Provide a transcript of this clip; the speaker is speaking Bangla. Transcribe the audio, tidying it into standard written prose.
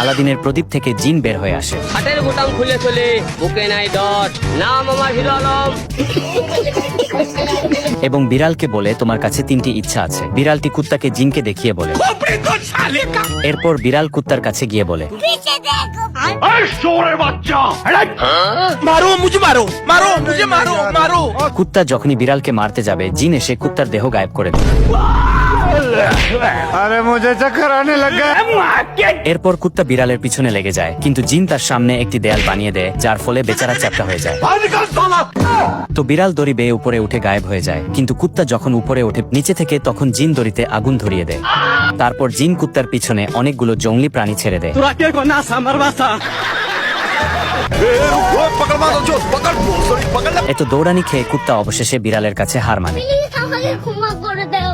আলাদিনের প্রদীপ থেকে জিন বের হয়ে আসে হাটের বোতাম খুলে চলে বুকে নাই ডট নাম আমার হিরো আলম। এবং বিড়ালকে বলে তোমার কাছে 3টি ইচ্ছা আছে। বিড়ালটি কুত্তাকে জিনকে দেখিয়ে বলে। এরপর বিড়াল কুত্তার কাছে গিয়ে বলে কুত্তা যখনই বিড়ালকে মারতে যাবে জিন এসে কুত্তার দেহ গায়েব করে দেয়। এরপর কুত্তা বিড়ালের পিছনে লেগে যায়, কিন্তু জিন তার সামনে একটি দেয়াল বানিয়ে দেয়, যার ফলে বেচারা চ্যাপ্টা হয়ে যায়। তো বিড়াল দড়ি বেয়ে উপরে উঠে গায়েব হয়ে যায়, কিন্তু কুত্তা যখন উপরে ওঠে নিচে থেকে তখন জিন দড়িতে আগুন ধরিয়ে দেয়। তারপর জিন কুত্তার পিছনে অনেকগুলো জংলি প্রাণী ছেড়ে দেয়। এত দৌড়ানি খেয়ে কুত্তা অবশেষে বিড়ালের কাছে হার মানে। প্লিজ আমাকে ক্ষমা করে দাও।